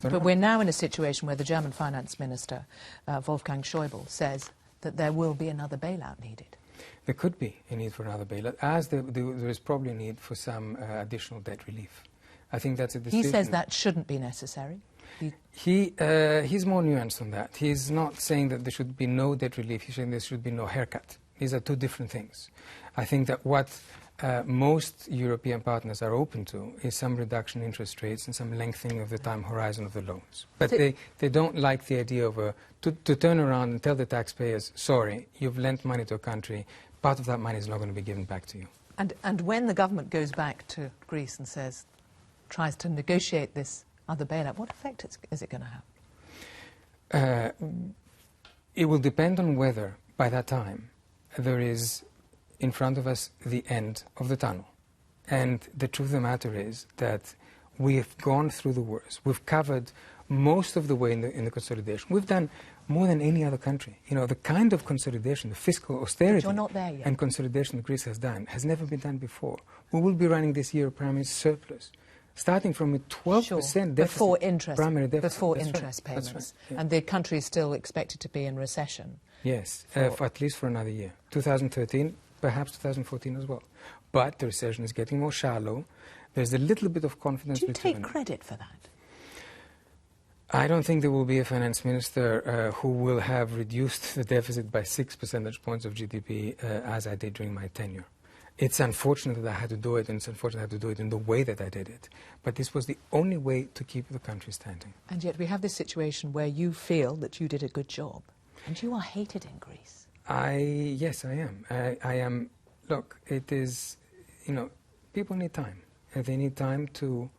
But we're now in a situation where the German finance minister, Wolfgang Schäuble, says that there will be another bailout needed. There could be a need for another bailout, as there is probably a need for some additional debt relief. I think that's a decision. He says that shouldn't be necessary. He's more nuanced on that. He's not saying that there should be no debt relief. He's saying there should be no haircut. These are two different things. I think that what most European partners are open to is some reduction in interest rates and some lengthening of the time horizon of the loans. But they don't like the idea of to turn around and tell the taxpayers, sorry, you've lent money to a country, part of that money is not going to be given back to you. And when the government goes back to Greece and tries to negotiate this other bailout, what effect is it going to have? It will depend on whether, by that time, there is in front of us the end of the tunnel. And the truth of the matter is that we have gone through the worst. We've covered most of the way in the consolidation. We've done more than any other country. You know, the kind of consolidation, the fiscal austerity and consolidation that Greece has done has never been done before. We will be running this year a primary surplus, starting from a 12% deficit. Before interest, primary deficit. Before interest payments. That's right, yeah. And the country is still expected to be in recession. Yes, for at least for another year. 2013, perhaps 2014 as well. But the recession is getting more shallow. There's a little bit of confidence. Do you take credit for that? I don't think there will be a finance minister who will have reduced the deficit by 6 percentage points of GDP as I did during my tenure. It's unfortunate that I had to do it, and it's unfortunate I had to do it in the way that I did it. But this was the only way to keep the country standing. And yet we have this situation where you feel that you did a good job. And you are hated in Greece. Yes, I am. I am. Look, it is, you know, people need time. And they need time to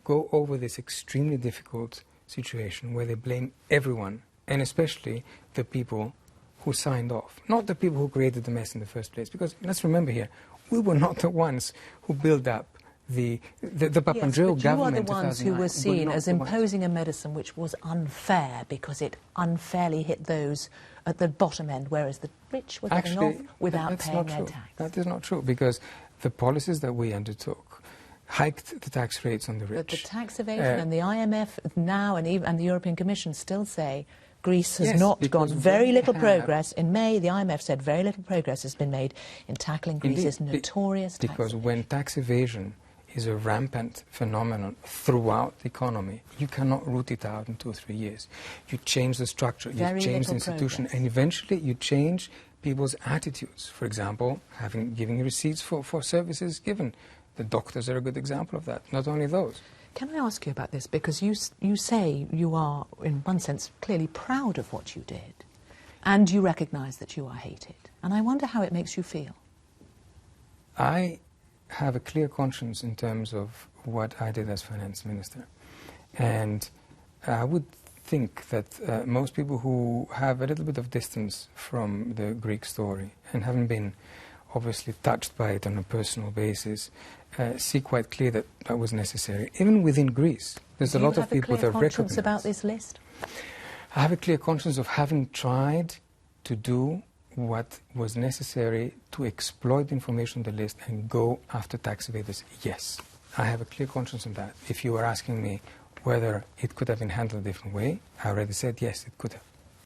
go over this extremely difficult situation where they blame everyone, and especially the people who signed off, not the people who created the mess in the first place. Because let's remember here, we were not the ones who built up the Papandreou government. You are the ones who were seen as imposing a medicine which was unfair because it unfairly hit those at the bottom end, whereas the rich were getting off without paying their tax. That is not true, because the policies that we undertook hiked the tax rates on the rich. But the tax evasion and the IMF now and the European Commission still say Greece has not gone. Very little progress. In May, the IMF said very little progress has been made in tackling Greece's notorious tax because when tax evasion is a rampant phenomenon throughout the economy, you cannot root it out in 2 or 3 years. You change the structure, you change the institution, and eventually you change people's attitudes. For example, giving receipts for services given. The doctors are a good example of that, not only those. Can I ask you about this? Because you say you are, in one sense, clearly proud of what you did, and you recognise that you are hated. And I wonder how it makes you feel. I have a clear conscience in terms of what I did as finance minister. And I would think that most people who have a little bit of distance from the Greek story and haven't been obviously touched by it on a personal basis see quite clear that that was necessary. Even within Greece, there's a lot of people that have a clear conscience about this list? I have a clear conscience of having tried to do what was necessary to exploit information on the list and go after tax evaders. Yes, I have a clear conscience of that. If you were asking me whether it could have been handled a different way, I already said yes, it could have.